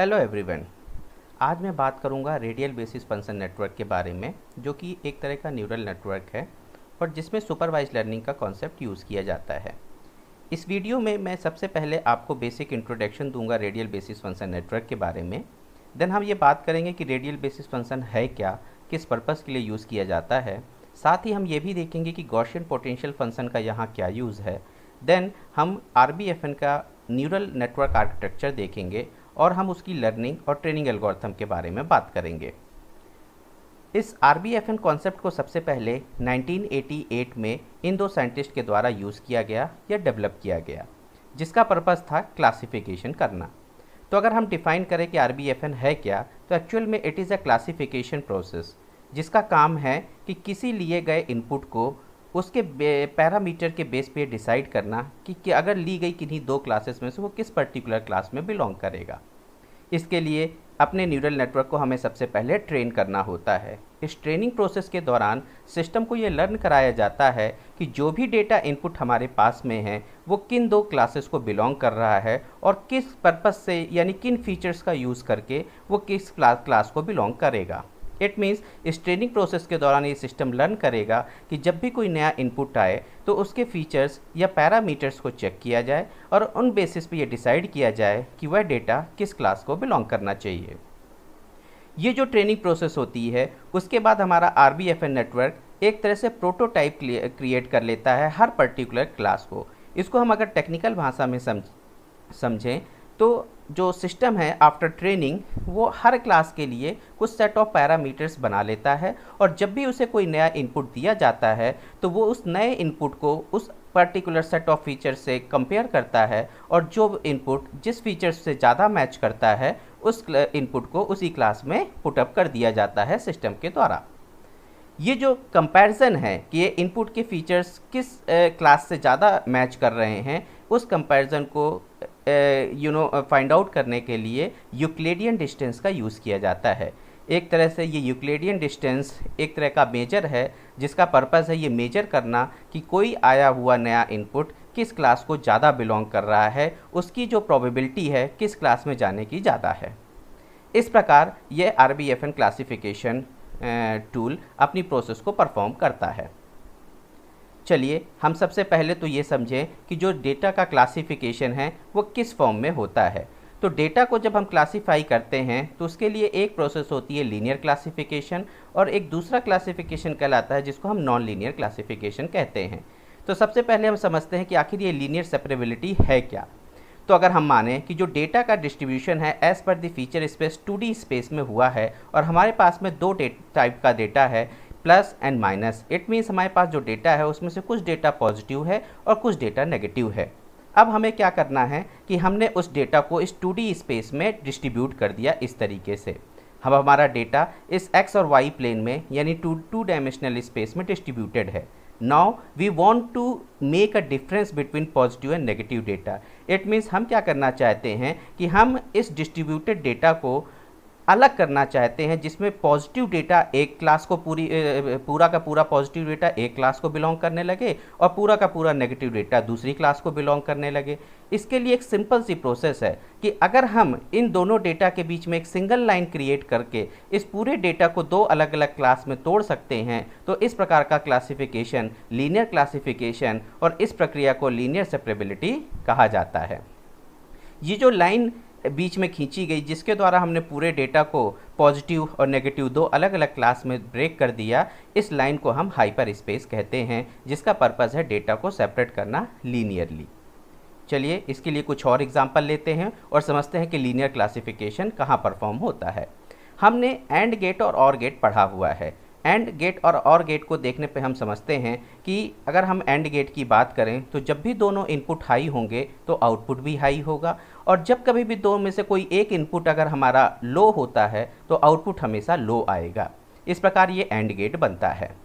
Hello everyone. आज मैं बात करूंगा रेडियल बेसिस फंक्शन नेटवर्क के बारे में, जो कि एक तरह का न्यूरल नेटवर्क है और जिसमें सुपरवाइज लर्निंग का कॉन्सेप्ट यूज़ किया जाता है। इस वीडियो में मैं सबसे पहले आपको बेसिक इंट्रोडक्शन दूंगा रेडियल बेसिस फंक्शन नेटवर्क के बारे में। देन हम ये बात करेंगे कि रेडियल बेसिस फंक्शन है क्या, किस पर्पज़ के लिए यूज़ किया जाता है। साथ ही हम ये भी देखेंगे कि गॉसियन पोटेंशियल फंक्शन का यहाँ क्या यूज़ है। देन हम RBFN का न्यूरल नेटवर्क आर्किटेक्चर देखेंगे और हम उसकी लर्निंग और ट्रेनिंग एल्गोरिथम के बारे में बात करेंगे। इस RBFN कॉन्सेप्ट को सबसे पहले 1988 में इन दो साइंटिस्ट के द्वारा यूज़ किया गया या डेवलप किया गया, जिसका पर्पज़ था क्लासिफिकेशन करना। तो अगर हम डिफ़ाइन करें कि RBFN है क्या, तो एक्चुअल में it is a classification process, जिसका काम है कि किसी लिए गए इनपुट को उसके पैरामीटर के बेस पे डिसाइड करना कि अगर ली गई किन्हीं दो क्लासेस में से वो किस पर्टिकुलर क्लास में बिलोंग करेगा। इसके लिए अपने न्यूरल नेटवर्क को हमें सबसे पहले ट्रेन करना होता है। इस ट्रेनिंग प्रोसेस के दौरान सिस्टम को ये लर्न कराया जाता है कि जो भी डेटा इनपुट हमारे पास में है वो किन दो क्लासेस को बिलोंग कर रहा है और किस पर्पस से, यानी किन फीचर्स का यूज़ करके वो किस क्लास को बिलोंग करेगा। इट मीन्स इस ट्रेनिंग प्रोसेस के दौरान ये सिस्टम लर्न करेगा कि जब भी कोई नया इनपुट आए तो उसके फीचर्स या पैरामीटर्स को चेक किया जाए और उन बेसिस पे ये डिसाइड किया जाए कि वह डेटा किस क्लास को बिलोंग करना चाहिए। ये जो ट्रेनिंग प्रोसेस होती है, उसके बाद हमारा RBFN नेटवर्क एक तरह से प्रोटोटाइप क्रिएट कर लेता है हर पर्टिकुलर क्लास को। इसको हम अगर टेक्निकल भाषा में समझें तो जो सिस्टम है आफ्टर ट्रेनिंग वो हर क्लास के लिए कुछ सेट ऑफ पैरामीटर्स बना लेता है और जब भी उसे कोई नया इनपुट दिया जाता है तो वो उस नए इनपुट को उस पर्टिकुलर सेट ऑफ फीचर्स से कंपेयर करता है और जो इनपुट जिस फीचर्स से ज़्यादा मैच करता है उस इनपुट को उसी क्लास में पुटअप कर दिया जाता है सिस्टम के द्वारा। ये जो कंपैरिजन है कि ये इनपुट के फीचर्स किस क्लास से ज़्यादा मैच कर रहे हैं, उस कंपैरिजन को फाइंड आउट करने के लिए यूक्लिडियन डिस्टेंस का यूज़ किया जाता है। एक तरह से ये यूक्लिडियन डिस्टेंस एक तरह का मेजर है, जिसका पर्पस है ये मेजर करना कि कोई आया हुआ नया इनपुट किस क्लास को ज़्यादा बिलोंग कर रहा है, उसकी जो प्रोबेबिलिटी है किस क्लास में जाने की ज़्यादा है। इस प्रकार ये RBFN क्लासिफिकेशन टूल अपनी प्रोसेस को परफॉर्म करता है। चलिए हम सबसे पहले तो ये समझें कि जो डेटा का क्लासिफिकेशन है वो किस फॉर्म में होता है। तो डेटा को जब हम क्लासीफाई करते हैं तो उसके लिए एक प्रोसेस होती है लीनियर क्लासिफिकेशन और एक दूसरा क्लासिफिकेशन कहलाता है जिसको हम नॉन लीनियर क्लासिफिकेशन कहते हैं। तो सबसे पहले हम समझते हैं कि आखिर ये लीनियर सेपरेबिलिटी है क्या। तो अगर हम माने कि जो डेटा का डिस्ट्रीब्यूशन है as per the feature space 2D space में हुआ है और हमारे पास में दो टाइप का डेटा है, plus and minus. It means हमारे पास जो डेटा है उसमें से कुछ डेटा पॉजिटिव है और कुछ डेटा नेगेटिव है। अब हमें क्या करना है कि हमने उस डेटा को इस 2D स्पेस में डिस्ट्रीब्यूट कर दिया इस तरीके से। हम हमारा डेटा इस x और y प्लेन में यानी टू डायमेंशनल स्पेस में डिस्ट्रीब्यूटेड है। Now we want to make a difference between positive and negative data. It means हम क्या करना चाहते हैं कि हम इस डिस्ट्रीब्यूटेड डेटा को अलग करना चाहते हैं, जिसमें पॉजिटिव डेटा एक क्लास को पूरा का पूरा पॉजिटिव डेटा एक क्लास को बिलोंग करने लगे और पूरा का पूरा नेगेटिव डेटा दूसरी क्लास को बिलोंग करने लगे। इसके लिए एक सिंपल सी प्रोसेस है कि अगर हम इन दोनों डेटा के बीच में एक सिंगल लाइन क्रिएट करके इस पूरे डेटा को दो अलग अलग क्लास में तोड़ सकते हैं तो इस प्रकार का क्लासिफिकेशन लीनियर क्लासिफिकेशन और इस प्रक्रिया को लीनियर सेपरेबिलिटी कहा जाता है। ये जो लाइन बीच में खींची गई जिसके द्वारा हमने पूरे डेटा को पॉजिटिव और नेगेटिव दो अलग अलग क्लास में ब्रेक कर दिया, इस लाइन को हम हाइपर स्पेस कहते हैं, जिसका पर्पस है डेटा को सेपरेट करना लीनियरली। चलिए इसके लिए कुछ और एग्जांपल लेते हैं और समझते हैं कि लीनियर क्लासिफिकेशन कहाँ परफॉर्म होता है। हमने एंड गेट और ऑर गेट पढ़ा हुआ है। एंड गेट और ऑर गेट को देखने पे हम समझते हैं कि अगर हम एंड गेट की बात करें तो जब भी दोनों इनपुट हाई होंगे तो आउटपुट भी हाई होगा और जब कभी भी दो में से कोई एक इनपुट अगर हमारा लो होता है तो आउटपुट हमेशा लो आएगा। इस प्रकार ये एंड गेट बनता है।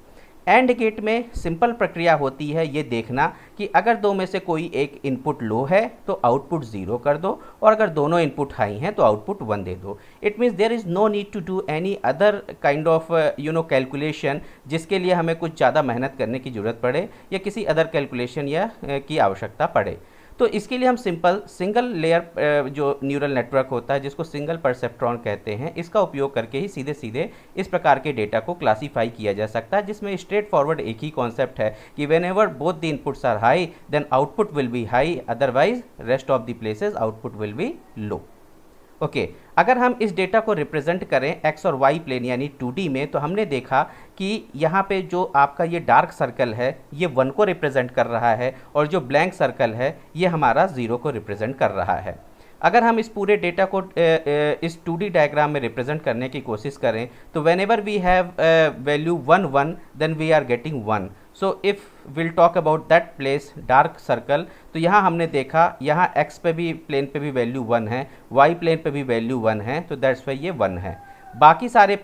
एंड गेट में सिंपल प्रक्रिया होती है ये देखना कि अगर दो में से कोई एक इनपुट लो है तो आउटपुट 0 कर दो और अगर दोनों इनपुट हाई हैं तो आउटपुट 1 दे दो। It means there is no need to do any other kind of calculation, जिसके लिए हमें कुछ ज़्यादा मेहनत करने की ज़रूरत पड़े या किसी अदर कैलकुलेशन या की आवश्यकता पड़े। तो इसके लिए हम सिंगल लेयर जो न्यूरल नेटवर्क होता है, जिसको सिंगल परसेप्ट्रॉन कहते हैं, इसका उपयोग करके ही सीधे सीधे इस प्रकार के डेटा को क्लासीफाई किया जा सकता है, जिसमें स्ट्रेट फॉरवर्ड एक ही कॉन्सेप्ट है कि whenever both the inputs are high then output will be high, otherwise rest of the places output will be low. Okay, अगर हम इस डेटा को रिप्रेजेंट करें एक्स और वाई प्लेन यानी 2D में, तो हमने देखा कि यहाँ पे जो आपका ये डार्क सर्कल है ये 1 को रिप्रेजेंट कर रहा है और जो ब्लैंक सर्कल है ये हमारा 0 को रिप्रेजेंट कर रहा है। अगर हम इस पूरे डेटा को इस 2D डायग्राम में रिप्रेजेंट करने की कोशिश करें तो whenever we have value 1 1 then we are getting 1। So if will talk about that place dark circle, तो यहाँ हमने देखा यहाँ x पे भी प्लेन पे भी वैल्यू 1 है, y प्लेन पे भी वैल्यू 1 है, तो दैट्स वाई ये 1 है। बाकी सारे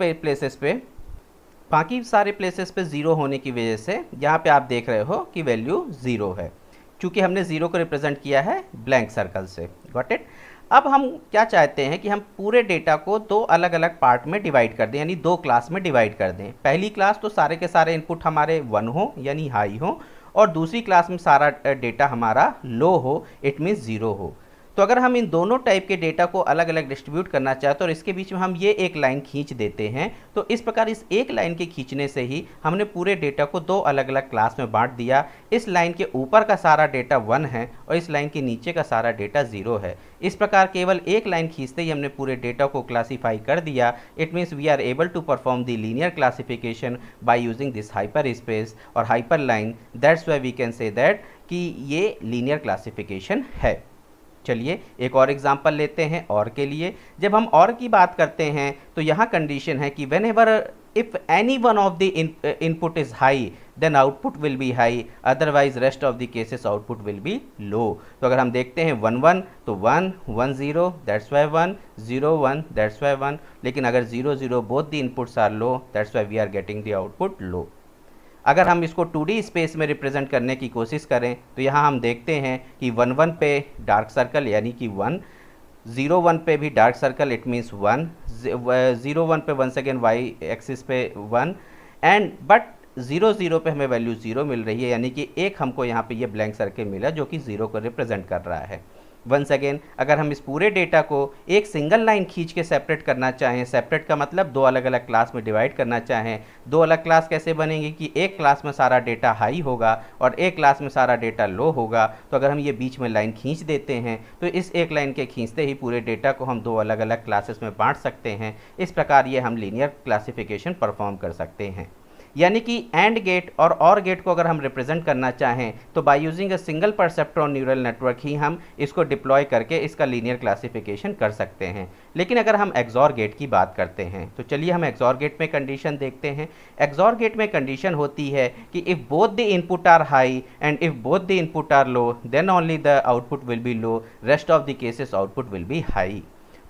प्लेसेस पे 0 होने की वजह से यहाँ पे आप देख रहे हो कि वैल्यू 0 है, क्योंकि हमने 0 को रिप्रेजेंट किया है ब्लैंक सर्कल से। Got it. अब हम क्या चाहते हैं कि हम पूरे डेटा को 2 अलग अलग पार्ट में डिवाइड कर दें, यानी 2 क्लास में डिवाइड कर दें। पहली क्लास तो सारे के सारे इनपुट हमारे 1 हो यानी हाई हो, और दूसरी क्लास में सारा डेटा हमारा लो हो, इट मीन्स 0 हो। तो अगर हम इन दोनों टाइप के डेटा को अलग अलग डिस्ट्रीब्यूट करना चाहते हैं और इसके बीच में हम ये एक लाइन खींच देते हैं, तो इस प्रकार इस एक लाइन के खींचने से ही हमने पूरे डेटा को 2 अलग अलग क्लास में बांट दिया। इस लाइन के ऊपर का सारा डेटा 1 है और इस लाइन के नीचे का सारा डेटा 0 है। इस प्रकार केवल एक लाइन खींचते ही हमने पूरे डेटा को क्लासीफाई कर दिया। It means we are able to perform the linear classification by using this hyper space और hyper line. That's why we can say that कि ये लीनियर क्लासिफिकेशन है। चलिए एक और एग्जांपल लेते हैं और के लिए। जब हम और की बात करते हैं तो यहाँ कंडीशन है कि whenever if any one of the input is high then output will be high, otherwise rest of the cases output will be low. तो अगर हम देखते हैं 1 1 तो 1 1 0 दैट्स वाई 1, 0 1 दैट्स वाई 1, लेकिन अगर 0 0 both the inputs are low that's why we are getting the output low. अगर हम इसको 2D स्पेस में रिप्रेजेंट करने की कोशिश करें तो यहाँ हम देखते हैं कि 1 1 पे डार्क सर्कल यानी कि 1, 0 1 पे भी डार्क सर्कल इट मीन्स 1, 0 1 पे वंस अगेन वाई एक्सिस पे 1, एंड बट 0 0 पे हमें वैल्यू 0 मिल रही है, यानी कि एक हमको यहाँ पे ये ब्लैंक सर्कल मिला जो कि 0 को रिप्रेजेंट कर रहा है। वंस अगेन अगर हम इस पूरे डेटा को एक सिंगल लाइन खींच के सेपरेट करना चाहें, सेपरेट का मतलब 2 अलग अलग क्लास में डिवाइड करना चाहें, 2 अलग क्लास कैसे बनेंगे कि एक क्लास में सारा डेटा हाई होगा और एक क्लास में सारा डेटा लो होगा। तो अगर हम ये बीच में लाइन खींच देते हैं तो इस एक लाइन के खींचते ही पूरे डेटा को हम 2 अलग अलग क्लासेस में बांट सकते हैं। इस प्रकार ये हम लीनियर क्लासिफिकेशन परफॉर्म कर सकते हैं। यानी कि एंड गेट और गेट को अगर हम रिप्रेजेंट करना चाहें तो by using a single perceptron neural network ही हम इसको डिप्लॉय करके इसका लीनियर क्लासिफिकेशन कर सकते हैं। लेकिन अगर हम एक्सॉर गेट की बात करते हैं तो चलिए हम एक्सॉर गेट में कंडीशन देखते हैं। एक्सॉर गेट में कंडीशन होती है कि if both the input are high and if both the input are low then only the output will be low, rest of the cases output will be high.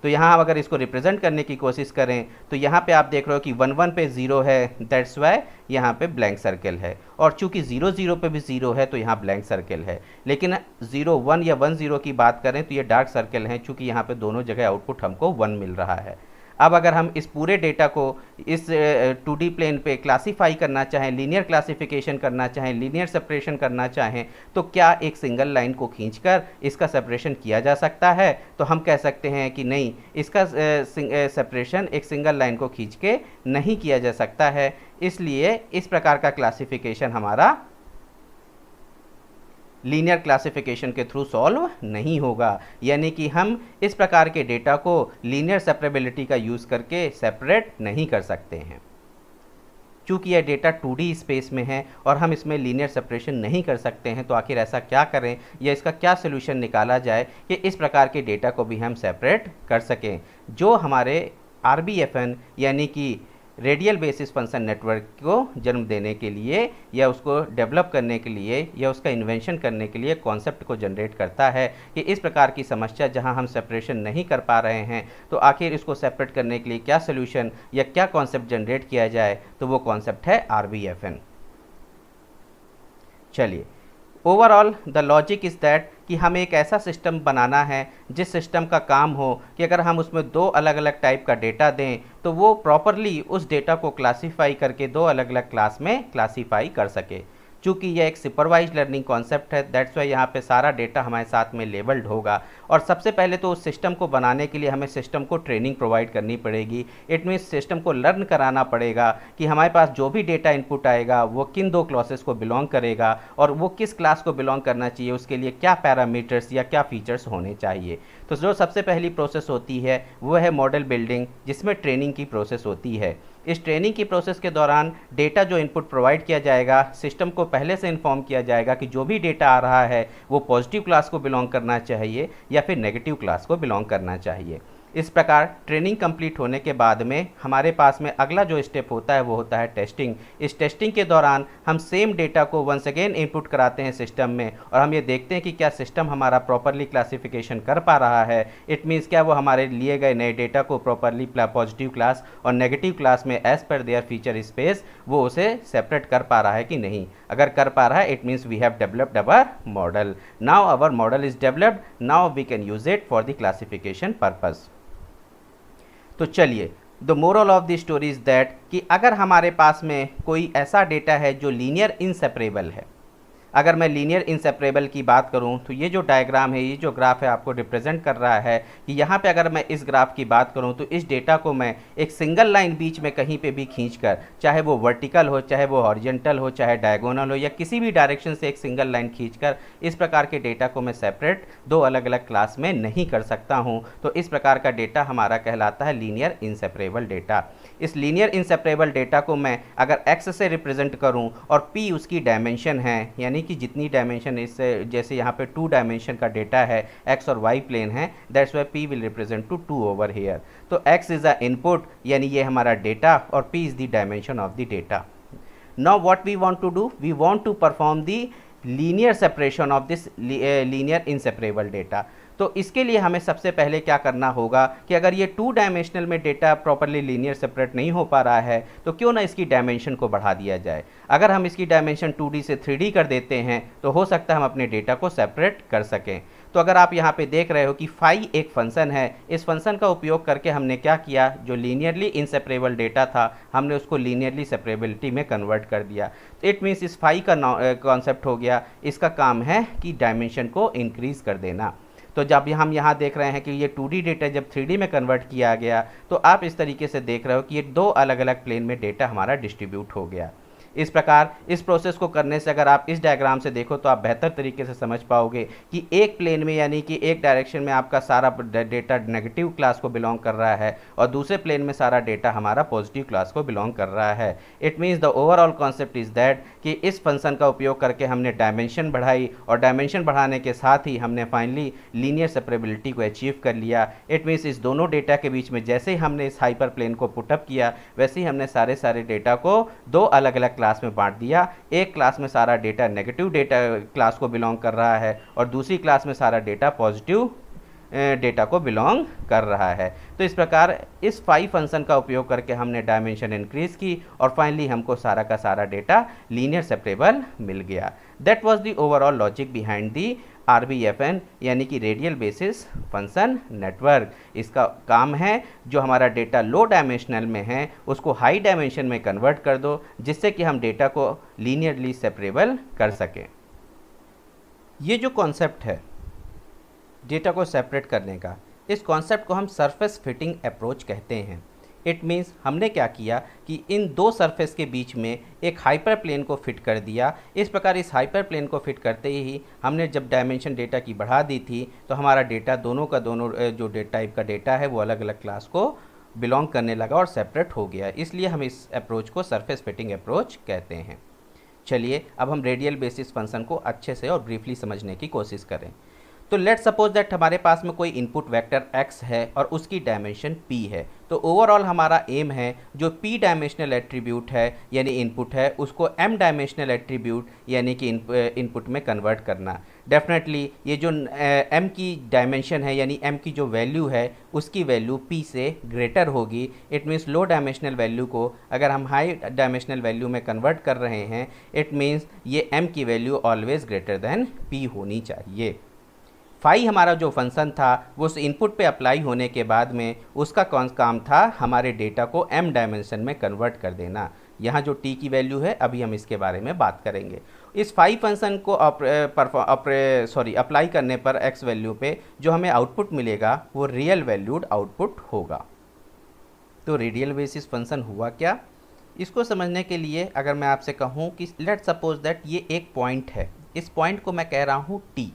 तो यहाँ अगर इसको represent करने की कोशिश करें तो यहाँ पे आप देख रहे हो कि 1 1 पे 0 है, दैट्स वाई यहाँ पे ब्लैंक सर्कल है, और चूंकि 0 0 पे भी 0 है तो यहाँ ब्लैंक सर्कल है। लेकिन 0 1 या 1 0 की बात करें तो ये डार्क सर्कल हैं, चूंकि यहाँ पे दोनों जगह आउटपुट हमको 1 मिल रहा है। अब अगर हम इस पूरे डेटा को इस 2D प्लेन पे क्लासीफाई करना चाहें, लीनियर क्लासिफिकेशन करना चाहें, लीनियर सेपरेशन करना चाहें, तो क्या एक सिंगल लाइन को खींचकर इसका सेपरेशन किया जा सकता है? तो हम कह सकते हैं कि नहीं, इसका सेपरेशन एक सिंगल लाइन को खींच के नहीं किया जा सकता है। इसलिए इस प्रकार का क्लासिफिकेशन हमारा लीनियर क्लासिफिकेशन के थ्रू सॉल्व नहीं होगा। यानी कि हम इस प्रकार के डेटा को लीनियर सेपरेबिलिटी का यूज़ करके सेपरेट नहीं कर सकते हैं। चूँकि यह डेटा 2D स्पेस में है और हम इसमें लीनियर सेपरेशन नहीं कर सकते हैं, तो आखिर ऐसा क्या करें या इसका क्या सोल्यूशन निकाला जाए कि इस प्रकार के डेटा को भी हम सेपरेट कर सकें, जो हमारे RBFN यानी कि रेडियल बेसिस फंक्शन नेटवर्क को जन्म देने के लिए या उसको डेवलप करने के लिए या उसका इन्वेंशन करने के लिए कॉन्सेप्ट को जनरेट करता है कि इस प्रकार की समस्या जहां हम सेपरेशन नहीं कर पा रहे हैं, तो आखिर इसको सेपरेट करने के लिए क्या सोल्यूशन या क्या कॉन्सेप्ट जनरेट किया जाए, तो वो कॉन्सेप्ट है RBFN। चलिए, overall the logic is that कि हमें एक ऐसा सिस्टम बनाना है जिस सिस्टम का काम हो कि अगर हम उसमें 2 अलग अलग टाइप का डेटा दें तो वो प्रॉपरली उस डेटा को क्लासीफाई करके 2 अलग अलग क्लास में क्लासीफाई कर सके। चूँकि यह एक सुपरवाइज लर्निंग कॉन्सेप्ट है, दैट्स वाई यहाँ पे सारा डेटा हमारे साथ में लेबल्ड होगा। और सबसे पहले तो उस सिस्टम को बनाने के लिए हमें सिस्टम को ट्रेनिंग प्रोवाइड करनी पड़ेगी। इट मीन्स सिस्टम को लर्न कराना पड़ेगा कि हमारे पास जो भी डेटा इनपुट आएगा वो किन दो क्लासेस को बिलोंग करेगा और वो किस क्लास को बिलोंग करना चाहिए, उसके लिए क्या पैरामीटर्स या क्या फीचर्स होने चाहिए। तो जो सबसे पहली प्रोसेस होती है वो है मॉडल बिल्डिंग, जिसमें ट्रेनिंग की प्रोसेस होती है। इस ट्रेनिंग की प्रोसेस के दौरान डेटा जो इनपुट प्रोवाइड किया जाएगा, सिस्टम को पहले से इन्फॉर्म किया जाएगा कि जो भी डेटा आ रहा है वो पॉजिटिव क्लास को बिलोंग करना चाहिए या फिर नेगेटिव क्लास को बिलोंग करना चाहिए। इस प्रकार ट्रेनिंग कंप्लीट होने के बाद में हमारे पास में अगला जो स्टेप होता है वो होता है टेस्टिंग। इस टेस्टिंग के दौरान हम सेम डेटा को वंस अगेन इनपुट कराते हैं सिस्टम में और हम ये देखते हैं कि क्या सिस्टम हमारा प्रॉपरली क्लासिफिकेशन कर पा रहा है। इट मीन्स क्या वो हमारे लिए गए नए डेटा को प्रॉपरली पॉजिटिव क्लास और नेगेटिव क्लास में as per their feature space वो उसे सेपरेट कर पा रहा है कि नहीं। अगर कर पा रहा है, it means we have developed our model. Now our model is developed, now we can use it for the classification purpose. तो चलिए, the moral of the story is that कि अगर हमारे पास में कोई ऐसा डेटा है जो लीनियर इनसेपरेबल है, अगर मैं लीनियर इनसेपरेबल की बात करूं तो ये जो डायग्राम है, ये जो ग्राफ है आपको रिप्रेजेंट कर रहा है कि यहाँ पे अगर मैं इस ग्राफ की बात करूं तो इस डेटा को मैं एक सिंगल लाइन बीच में कहीं पे भी खींचकर, चाहे वो वर्टिकल हो, चाहे वो हॉरिजेंटल हो, चाहे डायगोनल हो या किसी भी डायरेक्शन से एक सिंगल लाइन खींचकर इस प्रकार के डेटा को मैं सेपरेट दो अलग अलग क्लास में नहीं कर सकता हूँ। तो इस प्रकार का डेटा हमारा कहलाता है लीनियर इनसेपरेबल डेटा। इस लीनियर इनसेपरेबल डेटा को मैं अगर एक्स से रिप्रेजेंट करूँ और पी उसकी डायमेंशन है, यानी कि जितनी डायमेंशन इससे, जैसे यहाँ पे 2 डायमेंशन का डेटा है, एक्स और वाई प्लेन है, that's why P will represent two 2 over here. तो एक्स इज अ इनपुट, यानी ये हमारा डेटा, और P is the dimension of the data. Now what we want to do, we want to perform the linear separation of this linear inseparable data. तो इसके लिए हमें सबसे पहले क्या करना होगा कि अगर ये 2 डायमेंशनल में डेटा प्रॉपरली लीनियर सेपरेट नहीं हो पा रहा है तो क्यों ना इसकी डायमेंशन को बढ़ा दिया जाए। अगर हम इसकी डायमेंशन 2D से 3D कर देते हैं तो हो सकता है हम अपने डेटा को सेपरेट कर सकें। तो अगर आप यहाँ पे देख रहे हो कि फाई एक फंक्शन है, इस फंक्शन का उपयोग करके हमने क्या किया, जो लीनियरली इनसेपरेबल डेटा था हमने उसको लीनियरली सेपरेबिलिटी में कन्वर्ट कर दिया। तो इट मीन्स इस फाई का कॉन्सेप्ट हो गया, इसका काम है कि डायमेंशन को इंक्रीज कर देना। तो जब हम यहाँ देख रहे हैं कि ये 2D डेटा जब 3D में कन्वर्ट किया गया तो आप इस तरीके से देख रहे हो कि ये 2 अलग अलग प्लेन में डेटा हमारा डिस्ट्रीब्यूट हो गया। इस प्रकार इस प्रोसेस को करने से अगर आप इस डायग्राम से देखो तो आप बेहतर तरीके से समझ पाओगे कि एक प्लेन में, यानी कि एक डायरेक्शन में आपका सारा डेटा नेगेटिव क्लास को बिलोंग कर रहा है और दूसरे प्लेन में सारा डेटा हमारा पॉजिटिव क्लास को बिलोंग कर रहा है। It means the overall concept is that कि इस फंक्शन का उपयोग करके हमने डायमेंशन बढ़ाई और डायमेंशन बढ़ाने के साथ ही हमने फाइनली लीनियर सेपरेबिलिटी को अचीव कर लिया। इट मीन्स इस दोनों डेटा के बीच में जैसे ही हमने इस हाइपर प्लेन को पुटअप किया वैसे ही हमने सारे डेटा को 2 अलग अलग क्लास में बांट दिया। एक क्लास में सारा डेटा नेगेटिव डेटा क्लास को बिलोंग कर रहा है और दूसरी क्लास में सारा डेटा पॉजिटिव डेटा को बिलोंग कर रहा है। तो इस प्रकार इस फाई फंक्शन का उपयोग करके हमने डायमेंशन इंक्रीज की और फाइनली हमको सारा का सारा डेटा लीनियर सेपरेबल मिल गया। That was the overall logic behind the RBFN, यानी कि रेडियल बेसिस फंक्शन नेटवर्क। इसका काम है जो हमारा डेटा लो डायमेंशनल में है उसको हाई डायमेंशन में कन्वर्ट कर दो, जिससे कि हम डेटा को लीनियरली सेपरेबल कर सकें। ये जो कॉन्सेप्ट है डेटा को सेपरेट करने का, इस कॉन्सेप्ट को हम सरफेस फिटिंग अप्रोच कहते हैं। इट मीन्स हमने क्या किया कि इन 2 सरफेस के बीच में एक हाइपर प्लेन को फिट कर दिया। इस प्रकार इस हाइपर प्लेन को फिट करते ही हमने जब डायमेंशन डेटा की बढ़ा दी थी तो हमारा डेटा दोनों का दोनों जो टाइप का डेटा है वो अलग अलग क्लास को बिलोंग करने लगा और सेपरेट हो गया। इसलिए हम इस अप्रोच को सरफेस फिटिंग अप्रोच कहते हैं। चलिए अब हम रेडियल बेसिस फंक्शन को अच्छे से और ब्रीफली समझने की कोशिश करें। तो लेट सपोज दैट हमारे पास में कोई इनपुट वेक्टर x है और उसकी डायमेंशन p है। तो ओवरऑल हमारा एम है जो p डायमेंशनल एट्रीब्यूट है यानी इनपुट है उसको m डायमेंशनल एट्रीब्यूट यानी कि इनपुट में कन्वर्ट करना। डेफिनेटली ये जो m की डायमेंशन है यानी m की जो वैल्यू है उसकी वैल्यू p से ग्रेटर होगी। It means low dimensional value को अगर हम हाई डायमेंशनल वैल्यू में कन्वर्ट कर रहे हैं, इट मीन्स ये m की value always greater than p होनी चाहिए। फाई हमारा जो फंक्शन था वो उस इनपुट पे अप्लाई होने के बाद में उसका कौन काम था, हमारे डेटा को m डायमेंशन में कन्वर्ट कर देना। यहाँ जो t की वैल्यू है अभी हम इसके बारे में बात करेंगे। इस फाई फंक्शन को अप्लाई करने पर एक्स वैल्यू पे जो हमें आउटपुट मिलेगा वो रियल वैल्यूड आउटपुट होगा। तो रेडियल बेसिस फंक्शन हुआ क्या, इसको समझने के लिए अगर मैं आपसे कहूँ कि लेट सपोज दैट ये एक पॉइंट है, इस पॉइंट को मैं कह रहा हूँ टी,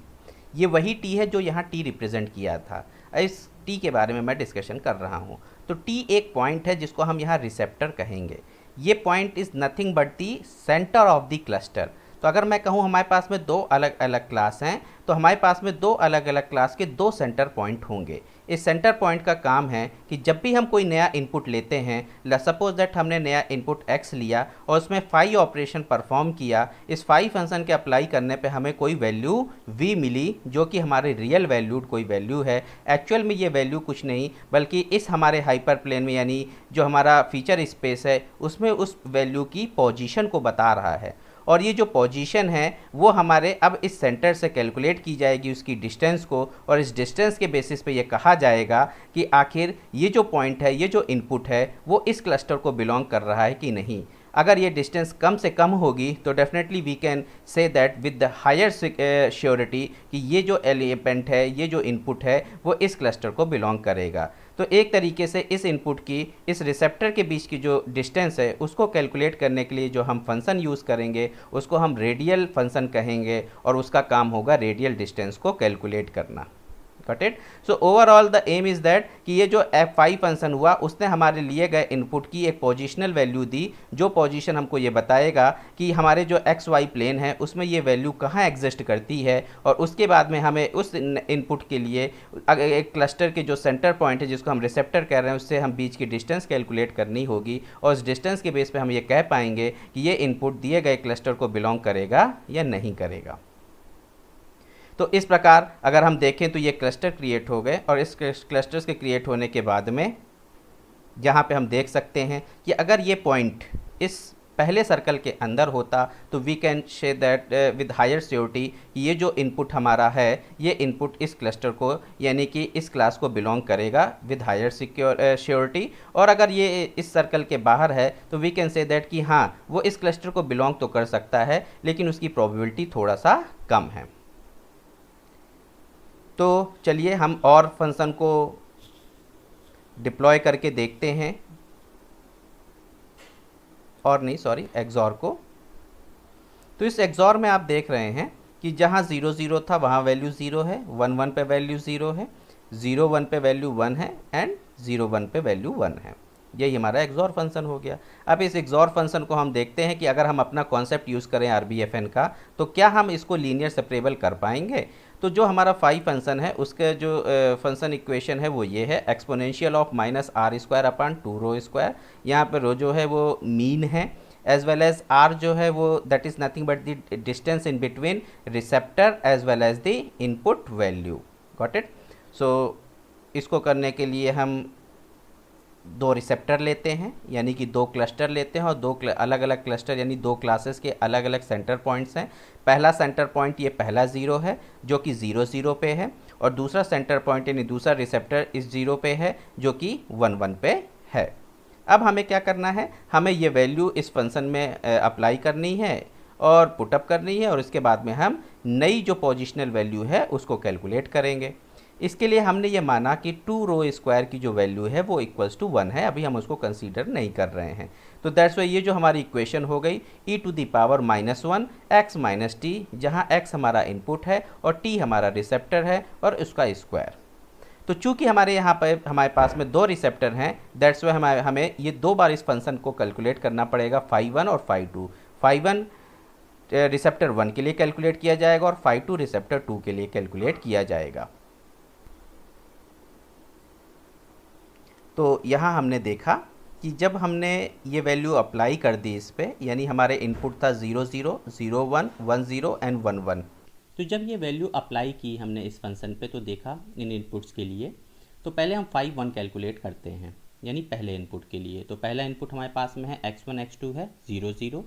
ये वही टी है जो यहाँ टी रिप्रेजेंट किया था, इस टी के बारे में मैं डिस्कशन कर रहा हूँ। तो टी एक पॉइंट है जिसको हम यहाँ रिसेप्टर कहेंगे। ये point is nothing but the centre of the cluster. तो अगर मैं कहूँ हमारे पास में दो अलग अलग क्लास हैं, तो हमारे पास में दो अलग अलग क्लास के दो सेंटर पॉइंट होंगे। इस सेंटर पॉइंट का काम है कि जब भी हम कोई नया इनपुट लेते हैं, सपोज दैट हमने नया इनपुट x लिया और उसमें फाई ऑपरेशन परफॉर्म किया, इस फाई फंक्शन के अप्लाई करने पे हमें कोई वैल्यू v मिली जो कि हमारे रियल वैल्यूड कोई वैल्यू है। एक्चुअल में ये वैल्यू कुछ नहीं बल्कि इस हमारे हाइपर प्लेन में यानी जो हमारा फीचर स्पेस है उसमें उस वैल्यू की पोजीशन को बता रहा है। और ये जो पोजीशन है वो हमारे अब इस सेंटर से कैलकुलेट की जाएगी उसकी डिस्टेंस को, और इस डिस्टेंस के बेसिस पे ये कहा जाएगा कि आखिर ये जो पॉइंट है, ये जो इनपुट है वो इस क्लस्टर को बिलोंग कर रहा है कि नहीं। अगर ये डिस्टेंस कम से कम होगी तो definitely we can say that with the higher surety कि ये जो एलिमेंट है, ये जो इनपुट है वो इस क्लस्टर को बिलोंग करेगा। तो एक तरीके से इस इनपुट की इस रिसेप्टर के बीच की जो डिस्टेंस है उसको कैलकुलेट करने के लिए जो हम फंक्शन यूज़ करेंगे उसको हम रेडियल फंक्शन कहेंगे, और उसका काम होगा रेडियल डिस्टेंस को कैलकुलेट करना। Got it. So overall the aim is that कि ये जो f5 फंक्शन हुआ उसने हमारे लिए गए इनपुट की एक पोजिशनल वैल्यू दी, जो पोजीशन हमको ये बताएगा कि हमारे जो एक्स वाई प्लेन है उसमें ये वैल्यू कहाँ एग्जिस्ट करती है। और उसके बाद में हमें उस इनपुट के लिए एक क्लस्टर के जो सेंटर पॉइंट है जिसको हम रिसेप्टर कह रहे हैं उससे हम बीच की डिस्टेंस कैलकुलेट करनी होगी, और उस डिस्टेंस के बेस पे हम ये कह पाएंगे कि ये इनपुट दिए गए क्लस्टर को बिलोंग करेगा या नहीं करेगा। तो इस प्रकार अगर हम देखें तो ये क्लस्टर क्रिएट हो गए, और इस क्लस्टर्स के क्रिएट होने के बाद में जहाँ पे हम देख सकते हैं कि अगर ये पॉइंट इस पहले सर्कल के अंदर होता तो we can say that with higher surety कि ये जो इनपुट हमारा है ये इनपुट इस क्लस्टर को यानी कि इस क्लास को बिलोंग करेगा विद हायर श्योरिटी। और अगर ये इस सर्कल के बाहर है तो वी कैन से दैट कि हाँ वो इस क्लस्टर को बिलोंग तो कर सकता है लेकिन उसकी प्रोबेबिलिटी थोड़ा सा कम है। तो चलिए हम और फंक्शन को डिप्लॉय करके देखते हैं, और नहीं सॉरी एक्सॉर को। तो इस एक्सॉर में आप देख रहे हैं कि जहाँ 0 0 था वहाँ वैल्यू 0 है, 1 1 पे वैल्यू 0 है, 0 1 पे वैल्यू 1 है एंड 0 1 पे वैल्यू 1 है। यही हमारा एक्सॉर फंक्शन हो गया। अब इस एक्सॉर फंक्शन को हम देखते हैं कि अगर हम अपना कॉन्सेप्ट यूज़ करें RBFN का तो क्या हम इसको लीनियर सेपरेबल कर पाएंगे। तो जो हमारा फाई फंक्शन है उसके जो फंक्शन इक्वेशन है वो ये है exponential of -r² upon 2 rho square. यहाँ पर रो जो है वो मीन है, एज वेल एज r जो है वो that is nothing but the distance in between receptor as well as the input value. Got it. So इसको करने के लिए हम दो रिसेप्टर लेते हैं यानी कि दो क्लस्टर लेते हैं, और दो अलग अलग क्लस्टर यानी दो क्लासेस के अलग अलग सेंटर पॉइंट्स हैं। पहला सेंटर पॉइंट ये पहला 0 है जो कि 0 0 पे है, और दूसरा सेंटर पॉइंट यानी दूसरा रिसेप्टर इस 0 पे है जो कि 1 1 पे है। अब हमें क्या करना है, हमें ये वैल्यू इस फंक्शन में अप्लाई करनी है और पुटअप करनी है, और इसके बाद में हम नई जो पोजिशनल वैल्यू है उसको कैलकुलेट करेंगे। इसके लिए हमने ये माना कि 2 रो स्क्वायर की जो वैल्यू है वो इक्वल्स टू 1 है, अभी हम उसको कंसीडर नहीं कर रहे हैं। तो दैट्स वाई ये जो हमारी इक्वेशन हो गई e⁻⁻1 x माइनस टी, जहाँ x हमारा इनपुट है और t हमारा रिसेप्टर है और उसका स्क्वायर। तो चूंकि हमारे यहाँ पर हमारे पास में दो रिसेप्टर हैं दैट्स वाई हमें ये दो बार इस फंक्शन को कैलकुलेट करना पड़ेगा, φ1 और φ2। φ1 रिसेप्टर 1 के लिए कैलकुलेट किया जाएगा और φ2 रिसेप्टर 2 के लिए कैलकुलेट किया जाएगा। तो यहाँ हमने देखा कि जब हमने ये वैल्यू अप्लाई कर दी इस पे, यानी हमारे इनपुट था 0 0 0 1 1 0 एंड 1 1। तो जब ये वैल्यू अप्लाई की हमने इस फंक्शन पे तो देखा इन इनपुट्स के लिए, तो पहले हम φ1 कैलकुलेट करते हैं यानी पहले इनपुट के लिए। तो पहला इनपुट हमारे पास में है x1 x2 है 0 0,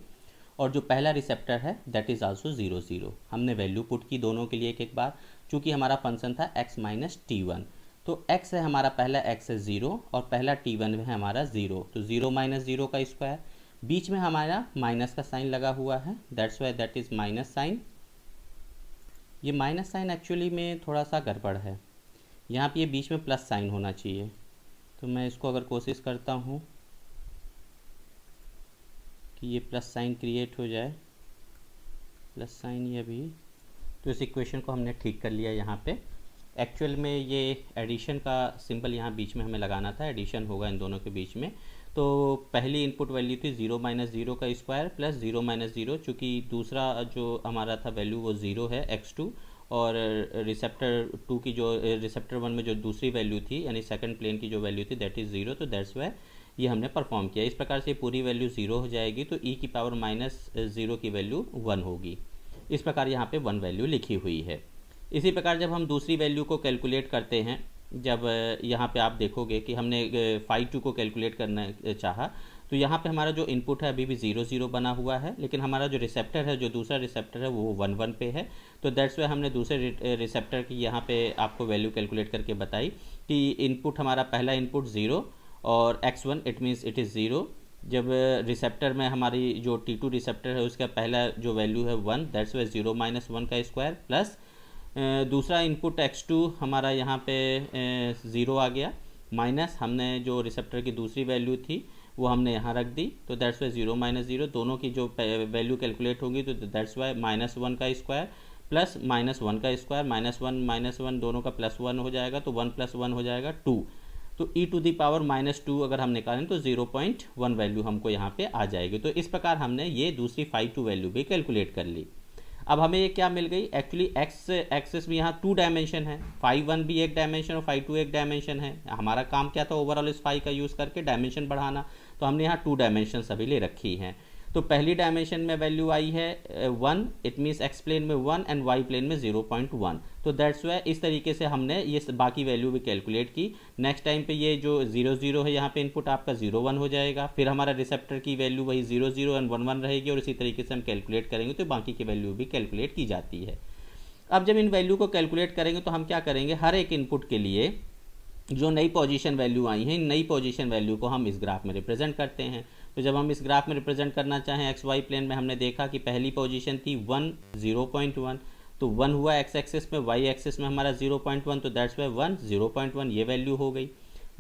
और जो पहला रिसेप्टर है दैट इज़ आल्सो 0 0। हमने वैल्यू पुट की दोनों के लिए एक एक बार, चूँकि हमारा फंक्शन था x माइनस t1। तो x है हमारा पहला x है 0 और पहला t1 है हमारा 0, तो 0 माइनस 0 का स्क्वायर बीच में हमारा माइनस का साइन लगा हुआ है, that's why that is minus sign. ये माइनस साइन एक्चुअली में थोड़ा सा गड़बड़ है, यहाँ पे ये बीच में प्लस साइन होना चाहिए। तो मैं इसको अगर कोशिश करता हूँ कि ये प्लस साइन क्रिएट हो जाए, प्लस साइन ये भी, तो इस इक्वेशन को हमने ठीक कर लिया यहाँ पे। एक्चुअल में ये एडिशन का सिंबल यहाँ बीच में हमें लगाना था, एडिशन होगा इन दोनों के बीच में। तो पहली इनपुट वैल्यू थी 0 - 0 का स्क्वायर प्लस 0 - 0, चूँकि दूसरा जो हमारा था वैल्यू वो 0 है x2, और रिसेप्टर 2 की जो रिसेप्टर 1 में जो दूसरी वैल्यू थी यानी सेकंड प्लेन की जो वैल्यू थी दैट इज़ 0, तो दैट्स वाई ये हमने परफॉर्म किया। इस प्रकार से पूरी वैल्यू 0 हो जाएगी, तो e की पावर -0 की वैल्यू 1 होगी। इस प्रकार यहाँ पे 1 वैल्यू लिखी हुई है। इसी प्रकार जब हम दूसरी वैल्यू को कैलकुलेट करते हैं, जब यहाँ पे आप देखोगे कि हमने phi 2 को कैलकुलेट करना चाहा, तो यहाँ पे हमारा जो इनपुट है अभी भी 0 0 बना हुआ है, लेकिन हमारा जो रिसेप्टर है, जो दूसरा रिसेप्टर है वो 1 1 पे है। तो दैट्स वाई हमने दूसरे रिसेप्टर की यहाँ पे आपको वैल्यू कैलकुलेट करके बताई कि इनपुट हमारा पहला इनपुट 0 और x1 it means it is 0। जब रिसेप्टर में हमारी जो T2 रिसेप्टर है उसका पहला जो वैल्यू है 1, दैट्स वाई 0 - 1 का स्क्वायर प्लस दूसरा इनपुट x2 हमारा यहाँ पे 0 आ गया, माइनस हमने जो रिसेप्टर की दूसरी वैल्यू थी वो हमने यहाँ रख दी, तो दैट्स वाई 0 - 0 दोनों की जो वैल्यू कैलकुलेट होगी तो दैट्स वाई -1 का स्क्वायर प्लस -1 का स्क्वायर, -1 - 1 दोनों का +1 हो जाएगा, तो 1 + 1 हो जाएगा 2। तो e टू दी पावर -2 अगर हम निकालें तो 0.1 वैल्यू हमको यहाँ पे आ जाएगी। तो इस प्रकार हमने ये दूसरी phi 2 वैल्यू भी कैलकुलेट कर ली। अब हमें ये क्या मिल गई, एक्चुअली एक्स एक्सिस में यहाँ 2 डायमेंशन है, phi 1 भी एक डायमेंशन और phi 2 एक डायमेंशन है। हमारा काम क्या था, ओवरऑल इस phi का यूज़ करके डायमेंशन बढ़ाना, तो हमने यहाँ 2 डायमेंशन सभी ले रखी हैं। तो पहली डायमेंशन में वैल्यू आई है 1, इट मीन्स एक्स प्लेन में 1 एंड वाई प्लेन में 0.1। तो दैट्स वाई इस तरीके से हमने ये बाकी वैल्यू भी कैलकुलेट की। नेक्स्ट टाइम पे ये जो 0 0 है यहाँ पे इनपुट आपका 0 1 हो जाएगा, फिर हमारा रिसेप्टर की वैल्यू वही 0 0 एंड 1 1 रहेगी, और इसी तरीके से हम कैलकुलेट करेंगे तो बाकी की वैल्यू भी कैलकुलेट की जाती है। अब जब इन वैल्यू को कैलकुलेट करेंगे तो हम क्या करेंगे, हर एक इनपुट के लिए जो नई पोजीशन वैल्यू आई हैं, नई पोजीशन वैल्यू को हम इस ग्राफ में रिप्रेजेंट करते हैं। तो जब हम इस ग्राफ में रिप्रेजेंट करना चाहें एक्स वाई प्लेन में, हमने देखा कि पहली पोजीशन थी 1 0.1, तो 1 हुआ एक्स एक्सिस में, वाई एक्सिस में हमारा 0.1, तो दैट्स वाई 1 0.1 ये वैल्यू हो गई।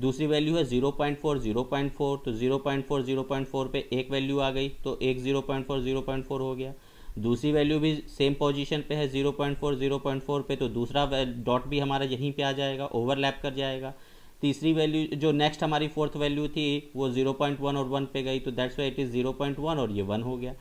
दूसरी वैल्यू है 0.4 0.4, तो 0.4 0.4 पे एक वैल्यू आ गई, तो एक 0.4 0.4 हो गया। दूसरी वैल्यू भी सेम पोजीशन पे है 0.4 0.4 पे, तो दूसरा डॉट भी हमारा यहीं पे आ जाएगा, ओवरलैप कर जाएगा। तीसरी वैल्यू जो नेक्स्ट हमारी फोर्थ वैल्यू थी वो 0.1 और 1 पे गई, तो दैट्स वाई इट इज़ 0.1 और ये 1 हो गया।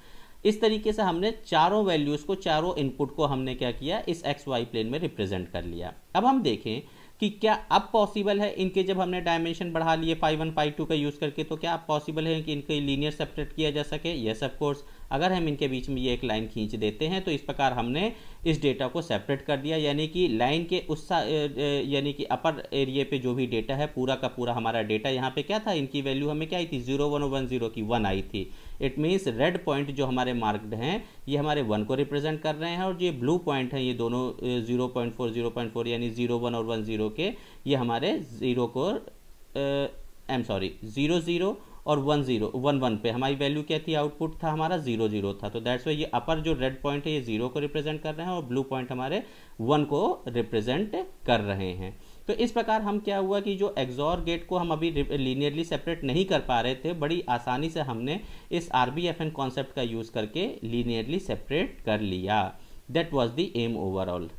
इस तरीके से हमने चारों वैल्यूज़ को, चारों इनपुट को हमने क्या किया, इस एक्स वाई प्लेन में रिप्रेजेंट कर लिया। अब हम देखें कि क्या अब पॉसिबल है इनके, जब हमने डायमेंशन बढ़ा लिए phi 1 phi 2 का यूज़ करके, तो क्या अब पॉसिबल है कि इनके लीनियर सेपरेट किया जा सके? Yes of course. अगर हम इनके बीच में ये एक लाइन खींच देते हैं तो इस प्रकार हमने इस डेटा को सेपरेट कर दिया, यानी कि लाइन के उस यानी कि अपर एरिया पे जो भी डेटा है पूरा का पूरा हमारा डेटा, यहाँ पे क्या था, इनकी वैल्यू हमें क्या आई थी 0 1 1 0 की 1 आई थी। इट मीन्स रेड पॉइंट जो हमारे मार्क्ड हैं ये हमारे 1 को रिप्रेजेंट कर रहे हैं, और ये ब्लू पॉइंट हैं ये दोनों 0.4 0.4 यानी 0 1 और 1 0 के, ये हमारे 0 को आई एम सॉरी 0 0 और 1 0 1 1 पे हमारी वैल्यू क्या थी, आउटपुट था हमारा 0 0 था। तो दैट्स वाई ये अपर जो रेड पॉइंट है ये 0 को रिप्रेजेंट कर रहे हैं और ब्लू पॉइंट हमारे 1 को रिप्रेजेंट कर रहे हैं। तो इस प्रकार हम क्या हुआ कि जो एक्सॉर गेट को हम अभी लीनियरली सेपरेट नहीं कर पा रहे थे, बड़ी आसानी से हमने इस RBFN कॉन्सेप्ट का यूज़ करके लीनियरली सेपरेट कर लिया। That was the aim overall.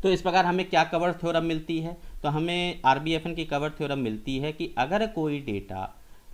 तो इस प्रकार हमें क्या कवर थ्योरम मिलती है, तो हमें RBFN की कवर थ्योरम मिलती है कि अगर कोई डेटा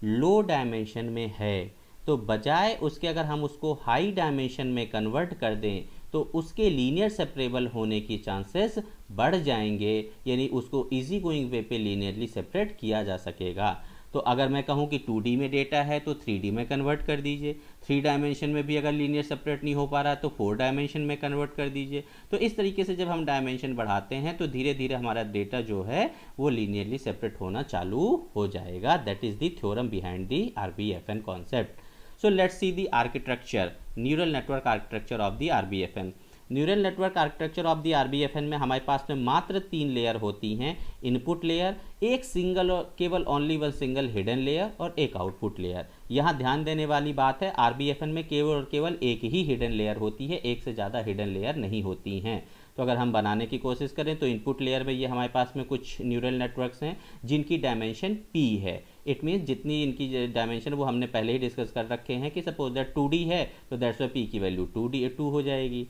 लो डायमेंशन में है तो बजाय उसके अगर हम उसको हाई डायमेंशन में कन्वर्ट कर दें तो उसके लीनियर सेपरेबल होने की चांसेस बढ़ जाएंगे, यानी उसको इजी गोइंग वे पे लीनियरली सेपरेट किया जा सकेगा। तो अगर मैं कहूँ कि 2D में डेटा है तो 3D में कन्वर्ट कर दीजिए, 3 डायमेंशन में भी अगर लीनियर सेपरेट नहीं हो पा रहा है तो 4 डायमेंशन में कन्वर्ट कर दीजिए। तो इस तरीके से जब हम डायमेंशन बढ़ाते हैं तो धीरे धीरे हमारा डेटा जो है वो लीनियरली सेपरेट होना चालू हो जाएगा। That is the theorem behind the RBFN concept. So let's see the architecture, neural network architecture of the RBFN. Neural network architecture of the RBFN में हमारे पास में मात्र 3 लेयर होती हैं। इनपुट लेयर, एक सिंगल और केवल only one single hidden layer और एक आउटपुट लेयर। यहाँ ध्यान देने वाली बात है, आरबीएफएन में केवल और केवल एक ही हिडन लेयर होती है, एक से ज़्यादा हिडन लेयर नहीं होती हैं। तो अगर हम बनाने की कोशिश करें तो इनपुट लेयर में ये हमारे पास में कुछ न्यूरल नेटवर्क्स हैं जिनकी डायमेंशन p है। इट मीन्स जितनी इनकी डायमेंशन वो हमने पहले ही डिस्कस कर रखे हैं कि सपोज दैट 2D है तो दैट्स वाई p की वैल्यू 2 हो जाएगी।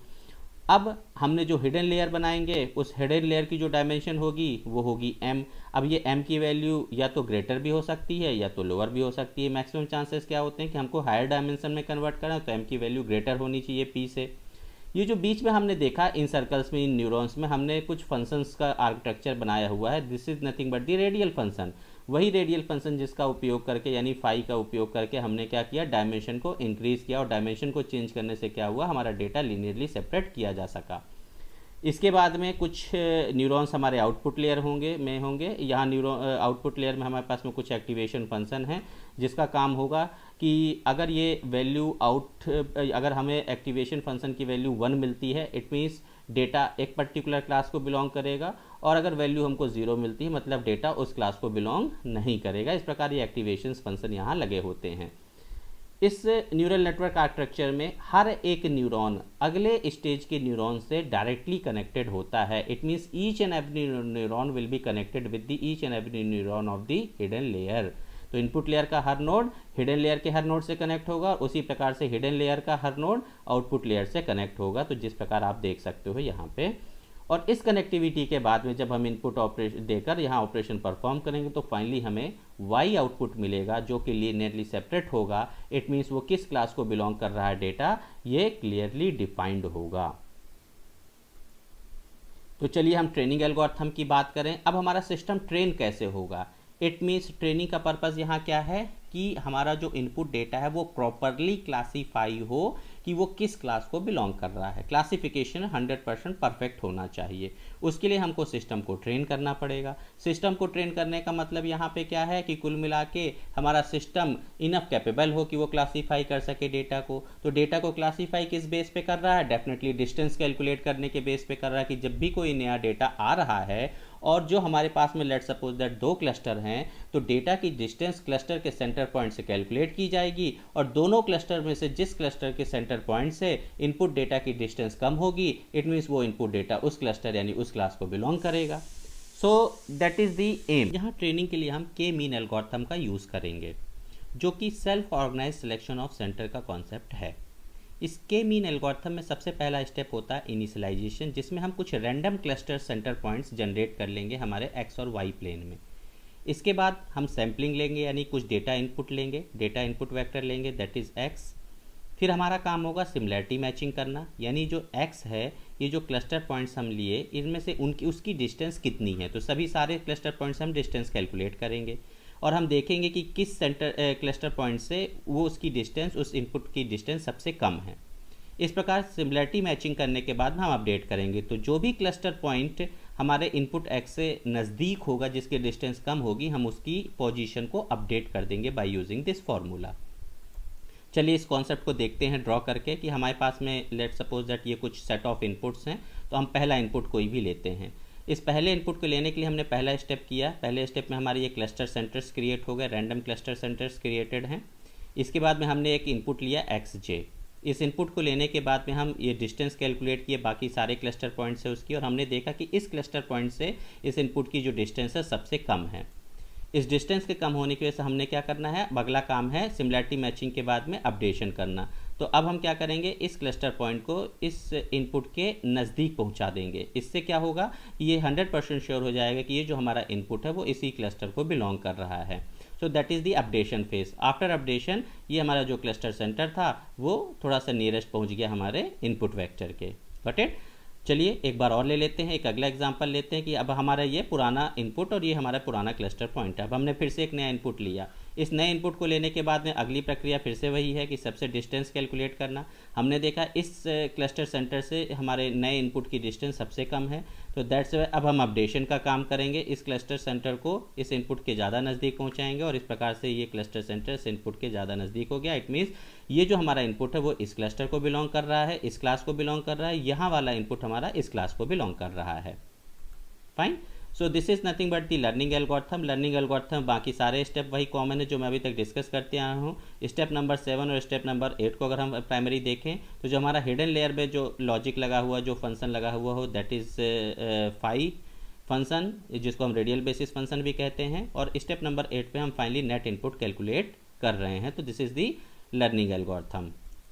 अब हमने जो हिडन लेयर बनाएंगे उस हिडन लेयर की जो डायमेंशन होगी वो होगी m। अब ये m की वैल्यू या तो ग्रेटर भी हो सकती है या तो लोअर भी हो सकती है। मैक्सिमम चांसेस क्या होते हैं कि हमको हायर डायमेंशन में कन्वर्ट करना, तो m की वैल्यू ग्रेटर होनी चाहिए p से। ये जो बीच में हमने देखा इन सर्कल्स में, इन न्यूरॉन्स में हमने कुछ फंक्शंस का आर्किटेक्चर बनाया हुआ है। This is nothing but the radial function, वही रेडियल फंक्शन जिसका उपयोग करके यानी फाई का उपयोग करके हमने क्या किया, डायमेंशन को इंक्रीज किया और डायमेंशन को चेंज करने से क्या हुआ, हमारा डेटा लीनियरली सेपरेट किया जा सका। इसके बाद में कुछ न्यूरॉन्स हमारे आउटपुट लेयर होंगे। यहाँ आउटपुट लेयर में हमारे पास में कुछ एक्टिवेशन फंक्शन है जिसका काम होगा कि अगर ये वैल्यू अगर हमें एक्टिवेशन फंक्शन की वैल्यू 1 मिलती है, इट मीन्स डेटा एक पर्टिकुलर क्लास को बिलोंग करेगा, और अगर वैल्यू हमको 0 मिलती है मतलब डेटा उस क्लास को बिलोंग नहीं करेगा। इस प्रकार ये एक्टिवेशन फंक्शन यहाँ लगे होते हैं। इस न्यूरल नेटवर्क आर्किटेक्चर में हर एक न्यूरॉन अगले स्टेज के न्यूरॉन से डायरेक्टली कनेक्टेड होता है। It means each and every neuron will be connected with the each and every neuron of the hidden layer. तो इनपुट लेयर का हर नोड हिडन लेयर के हर नोड से कनेक्ट होगा, और उसी प्रकार से हिडन लेयर का हर नोड आउटपुट लेयर से कनेक्ट होगा। तो जिस प्रकार आप देख सकते हो यहाँ पे, और इस कनेक्टिविटी के बाद में जब हम इनपुट ऑपरेशन देकर यहाँ ऑपरेशन परफॉर्म करेंगे तो फाइनली हमें y आउटपुट मिलेगा जो कि लीनियरली सेपरेट होगा। इट मीन्स वो किस क्लास को बिलोंग कर रहा है डेटा, ये क्लियरली डिफाइंड होगा। तो चलिए हम ट्रेनिंग एल्गोरिथम की बात करें। अब हमारा सिस्टम ट्रेन कैसे होगा। इट मीन्स ट्रेनिंग का पर्पज़ यहाँ क्या है कि हमारा जो इनपुट डेटा है वो प्रॉपरली क्लासीफाई हो कि वो किस क्लास को बिलोंग कर रहा है। क्लासिफिकेशन 100% परफेक्ट होना चाहिए। उसके लिए हमको सिस्टम को ट्रेन करना पड़ेगा। सिस्टम को ट्रेन करने का मतलब यहाँ पे क्या है कि कुल मिला के हमारा सिस्टम इनफ कैपेबल हो कि वो क्लासीफाई कर सके डेटा को। तो डेटा को क्लासीफाई किस बेस पे कर रहा है, डेफिनेटली डिस्टेंस कैलकुलेट करने के बेस पे कर रहा है कि जब भी कोई नया डेटा आ रहा है और जो हमारे पास में लेट सपोज दैट 2 क्लस्टर हैं तो डेटा की डिस्टेंस क्लस्टर के सेंटर पॉइंट से कैलकुलेट की जाएगी, और दोनों क्लस्टर में से जिस क्लस्टर के सेंटर पॉइंट से इनपुट डेटा की डिस्टेंस कम होगी, इट मीन्स वो इनपुट डेटा उस क्लस्टर यानी उस क्लास को बिलोंग करेगा। So that is the aim. यहाँ ट्रेनिंग के लिए हम के मीन एल्गोरिथम का यूज़ करेंगे जो कि self organise selection of centre का कॉन्सेप्ट है। इस के मीन एल्गोरिथम में सबसे पहला स्टेप होता है इनिशियलाइजेशन, जिसमें हम कुछ random cluster centre points generate कर लेंगे हमारे एक्स और वाई प्लेन में। इसके बाद हम सैम्पलिंग लेंगे यानी कुछ डेटा इनपुट लेंगे, डेटा इनपुट वेक्टर लेंगे दैट इज़ एक्स। फिर हमारा काम होगा सिमिलैरिटी मैचिंग करना, यानी जो एक्स है ये जो क्लस्टर पॉइंट्स हम लिए इनमें से उसकी डिस्टेंस कितनी है। तो सभी सारे क्लस्टर पॉइंट्स हम डिस्टेंस कैलकुलेट करेंगे और हम देखेंगे कि किस क्लस्टर पॉइंट से वो उसकी डिस्टेंस, उस इनपुट की डिस्टेंस सबसे कम है। इस प्रकार सिमिलैरिटी मैचिंग करने के बाद हम अपडेट करेंगे। तो जो भी क्लस्टर पॉइंट हमारे इनपुट एक्स से नज़दीक होगा, जिसकी डिस्टेंस कम होगी, हम उसकी पोजीशन को अपडेट कर देंगे बाय यूजिंग दिस फॉर्मूला। चलिए इस कॉन्सेप्ट को देखते हैं ड्रॉ करके कि हमारे पास में लेट सपोज दैट ये कुछ सेट ऑफ इनपुट्स हैं। तो हम पहला इनपुट कोई भी लेते हैं। इस पहले इनपुट को लेने के लिए हमने पहला स्टेप किया। पहले स्टेप में हमारे ये क्लस्टर सेंटर्स क्रिएट हो गए, रैंडम क्लस्टर सेंटर्स क्रिएटेड हैं। इसके बाद में हमने एक इनपुट लिया एक्स जे। इस इनपुट को लेने के बाद में हम ये डिस्टेंस कैलकुलेट किए बाकी सारे क्लस्टर पॉइंट से उसकी, और हमने देखा कि इस क्लस्टर पॉइंट से इस इनपुट की जो डिस्टेंस है सबसे कम है। इस डिस्टेंस के कम होने की वजह से हमने क्या करना है, अगला काम है सिमिलैरिटी मैचिंग के बाद में अपडेशन करना। तो अब हम क्या करेंगे, इस क्लस्टर पॉइंट को इस इनपुट के नज़दीक पहुंचा देंगे। इससे क्या होगा, ये 100% श्योर हो जाएगा कि ये जो हमारा इनपुट है वो इसी क्लस्टर को बिलोंग कर रहा है। So that is the updation phase. After updation ये हमारा जो क्लस्टर सेंटर था वो थोड़ा सा नियरेस्ट पहुंच गया हमारे इनपुट वेक्टर के। Got it. चलिए एक बार और ले लेते हैं, एक अगला एग्जांपल लेते हैं कि अब हमारा ये पुराना इनपुट और ये हमारा पुराना क्लस्टर पॉइंट है। अब हमने फिर से एक नया इनपुट लिया। इस नए इनपुट को लेने के बाद में अगली प्रक्रिया फिर से वही है कि सबसे डिस्टेंस कैलकुलेट करना। हमने देखा इस क्लस्टर सेंटर से हमारे नए इनपुट की डिस्टेंस सबसे कम है, तो दैट्स वाई अब हम अपडेशन का काम करेंगे, इस क्लस्टर सेंटर को इस इनपुट के ज़्यादा नज़दीक पहुँचाएंगे और इस प्रकार से ये क्लस्टर सेंटर इस इनपुट के ज़्यादा नज़दीक हो गया। इट मीन्स ये जो हमारा इनपुट है वो इस क्लस्टर को बिलोंग कर रहा है, इस क्लास को बिलोंग कर रहा है, यहाँ वाला इनपुट हमारा इस क्लास को बिलोंग कर रहा है। Fine. So this is nothing but the learning algorithm. Learning algorithm बाकी सारे स्टेप वही कॉमन है जो मैं अभी तक डिस्कस करते आया हूँ। स्टेप नंबर 7 और स्टेप नंबर 8 को अगर हम प्राइमरी देखें तो जो हमारा हिडन लेयर में जो लॉजिक लगा हुआ, जो फंक्शन लगा हुआ हो, दैट इज फाई फंक्शन, जिसको हम रेडियल बेसिस फंक्शन भी कहते हैं। और स्टेप नंबर 8 पे हम फाइनली नेट इनपुट कैलकुलेट कर रहे हैं। तो this is the learning algorithm.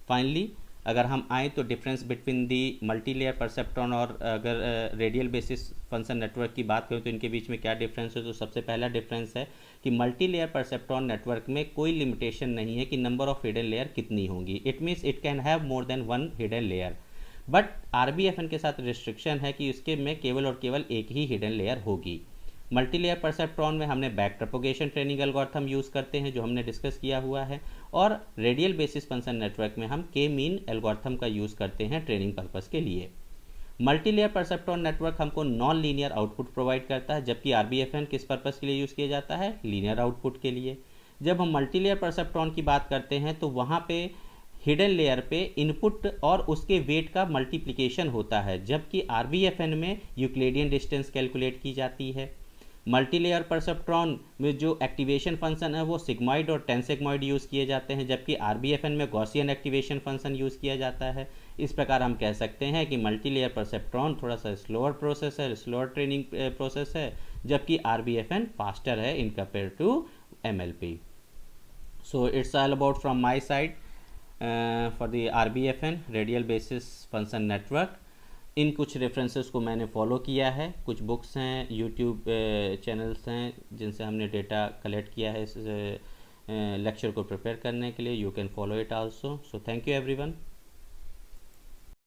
Finally अगर हम आए तो difference between the multi layer perceptron और अगर रेडियल बेसिस फंक्शन नेटवर्क की बात करें तो इनके बीच में क्या डिफरेंस है, तो सबसे पहला डिफरेंस है कि मल्टी लेयर परसेप्ट्रॉन नेटवर्क में कोई लिमिटेशन नहीं है कि नंबर ऑफ हिडन लेयर कितनी होंगी। It means it can have more than one hidden layer. But RBFN के साथ रिस्ट्रिक्शन है कि उसके में केवल और केवल एक ही हिडन लेयर होगी। मल्टी लेयर परसेप्ट्रॉन में हमने back propagation training algorithm use करते हैं जो हमने डिस्कस किया हुआ है, और रेडियल बेसिस फंक्शन नेटवर्क में हम के मीन एल्गोरिथम का यूज़ करते हैं ट्रेनिंग पर्पस के लिए। मल्टी लेयर परसेप्ट्रॉन नेटवर्क हमको नॉन लीनियर आउटपुट प्रोवाइड करता है, जबकि RBFN किस पर्पस के लिए यूज़ किया जाता है, लीनियर आउटपुट के लिए। जब हम मल्टी लेयर परसेप्ट्रॉन की बात करते हैं तो वहाँ पे हिडन लेयर पे इनपुट और उसके वेट का मल्टीप्लिकेशन होता है, जबकि RBFN में यूक्लिडियन डिस्टेंस कैलकुलेट की जाती है। मल्टी लेयर परसेप्ट्रॉन में जो एक्टिवेशन फंक्शन है वो सिग्मॉइड और 10 सिग्मॉइड यूज़ किए जाते हैं, जबकि RBFN में गॉसियन एक्टिवेशन फंक्शन यूज़ किया जाता है। इस प्रकार हम कह सकते हैं कि मल्टी लेयर परसेप्ट्रॉन थोड़ा सा स्लोअर प्रोसेस है, स्लोअर ट्रेनिंग प्रोसेस है, जबकि RBFN फास्टर है in compare to MLP। So it's all about from my side for the RBFN radial basis function network. इन कुछ रेफरेंसेस को मैंने फॉलो किया है, कुछ बुक्स हैं, यूट्यूब चैनल्स हैं जिनसे हमने डेटा कलेक्ट किया है इस लेक्चर को प्रिपेयर करने के लिए। You can follow it also. So thank you everyone.